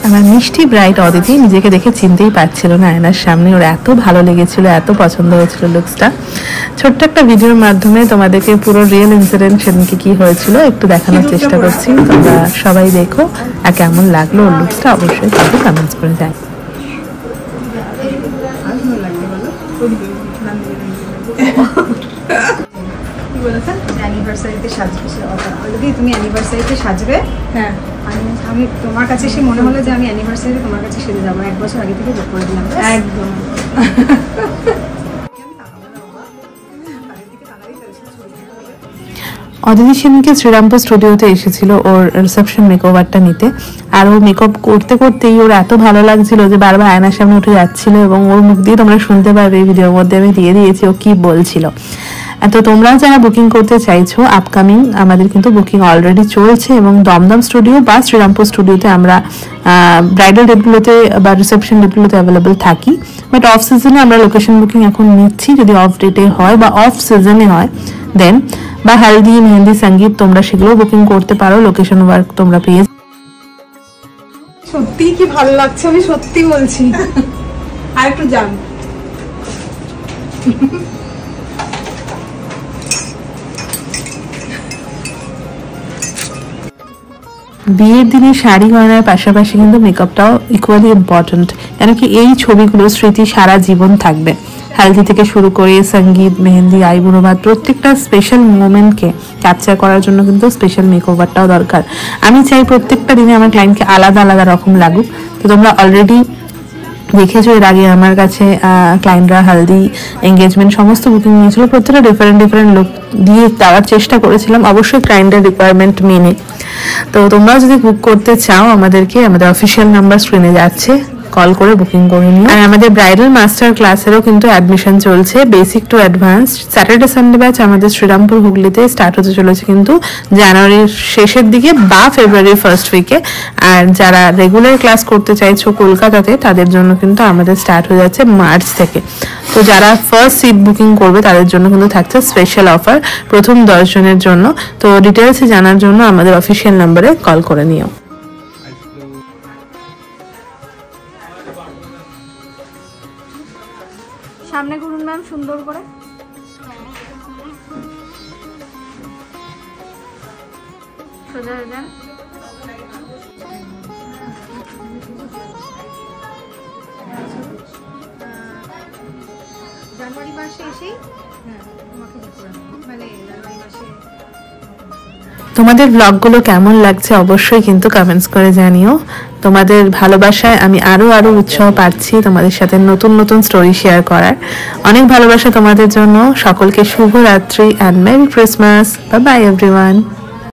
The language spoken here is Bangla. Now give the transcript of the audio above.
আমার মিষ্টি ব্রাইট অদিতি নিজেকে দেখে চিনতেই পারছিল না আয়নার সামনে। ওর এত ভালো লেগেছিল, এত পছন্দ হয়েছিল লুকসটা। ছোট্ট একটা ভিডিওর মাধ্যমে তোমাদেরকে পুরো রিয়েল ইনসিডেন্ট সেদিনকে কি হয়েছিল একটু দেখানোর চেষ্টা করছি। তোমরা সবাই দেখো আর কেমন লাগলো ওর লুকসটা অবশ্যই কিন্তু কমেন্টস করে যায়। অ্যানিভার্সারিতে সাজবে, তুমি অ্যানিভার্সারিতে সাজবে। হ্যাঁ, আমি তোমার কাছে এসে মনে হলো যে আমি অ্যানিভার্সারিতে তোমার কাছে সেজে যাবো। 1 বছর আগে থেকে বুক করে দিলাম। একদম। অদিতি সেদিনকে শ্রীরামপুর স্টুডিওতে এসেছিল ওর রিসেপশন মেকওভারটা নিতে। আর ও মেকআপ করতে করতেই ওর এত ভালো লাগছিল যে বারবার আয়নার সামনে উঠে যাচ্ছিল, এবং ওর মুখ দিয়ে তোমরা শুনতে পারবে এই ভিডিওর মধ্যে আমি দিয়ে দিয়েছি ও কি বলছিল। তো তোমরা যারা বুকিং করতে চাইছো আপকামিং, আমাদের কিন্তু বুকিং অলরেডি চলছে, এবং দমদম স্টুডিও বা শ্রীরামপুর স্টুডিওতে আমরা ব্রাইডাল ডেটগুলোতে বা রিসেপশন ডেটগুলোতে অ্যাভেলেবেল থাকি। বাট অফ সিজনে আমরা লোকেশন বুকিং এখন নিচ্ছি। যদি অফ ডেটে হয় বা অফ সিজনে হয় দেন, বা হালদি, মেহেন্দি, সঙ্গীত, তোমরা সেগুলো বুকিং করতে পারো। লোকেশন ওয়ার্ক তোমরা পেয়ে। সত্যি কি ভালো লাগছে, আমি সত্যি বলছি। আর একটু যান। বিয়ের দিনে শাড়ি গয়নার পাশাপাশি কিন্তু মেকআপটাও ইকুয়ালি ইম্পর্টেন্ট, কেন কি এই ছবিগুলো স্মৃতি সারা জীবন থাকবে। হালদি থেকে শুরু করে সঙ্গীত, মেহেন্দি, আইবুড়ো ভাত, প্রত্যেকটা স্পেশাল মোমেন্টকে ক্যাপচার করার জন্য কিন্তু স্পেশাল মেকওভারটাও দরকার। আমি চাই প্রত্যেকটা দিনে আমার ক্লায়েন্টকে আলাদা আলাদা রকম লাগুক। তো তোমরা অলরেডি দেখেছো এর আগে আমার কাছে ক্লায়েন্টরা হালদি, এঙ্গেজমেন্ট সমস্ত বুকিং নিয়েছিল। প্রত্যেকটা ডিফারেন্ট ডিফারেন্ট লুক দিয়ে দেওয়ার চেষ্টা করেছিলাম, অবশ্যই ক্লায়েন্টের রিকোয়ারমেন্ট মেনে। তো তোমরাও যদি বুক করতে চাও আমাদেরকে, আমাদের অফিসিয়াল নাম্বার স্ক্রিনে যাচ্ছে, কল করে বুকিং করে নিও। আর আমাদের ব্রাইডাল মাস্টার ক্লাসেরও কিন্তু অ্যাডমিশন চলছে, basic to advance. Saturday Sunday batch আমাদের শ্রীরামপুর হুগলিতে স্টার্ট হতে চলেছে কিন্তু জানুয়ারির শেষের দিকে বা ফেব্রুয়ারির ফার্স্ট উইকে। আর যারা রেগুলার ক্লাস করতে চাইছো কলকাতাতে, তাদের জন্য কিন্তু আমাদের স্টার্ট হয়ে যাচ্ছে মার্চ থেকে। তো যারা ফার্স্ট সিট বুকিং করবে তাদের জন্য কিন্তু থাকছে স্পেশাল অফার প্রথম 10 জনের জন্য। তো ডিটেলসে জানার জন্য আমাদের অফিসিয়াল নাম্বারে কল করে নিও। সামনে ঘুরুন ম্যাম, সুন্দর করে। সোজা হয়ে যান। জানুয়ারি মাসে এসেই তোমাকে বুক করে নেব, মানে জানুয়ারি মাসে। তোমাদের ব্লগগুলো কেমন লাগছে অবশ্যই কিন্তু কমেন্টস করে জানিও। তোমাদের ভালোবাসায় আমি আরো উৎসাহ পাচ্ছি তোমাদের সাথে নতুন নতুন স্টোরি শেয়ার করার। অনেক ভালোবাসা তোমাদের জন্য। সকলকে শুভরাত্রি and merry Christmas. Bye bye everyone.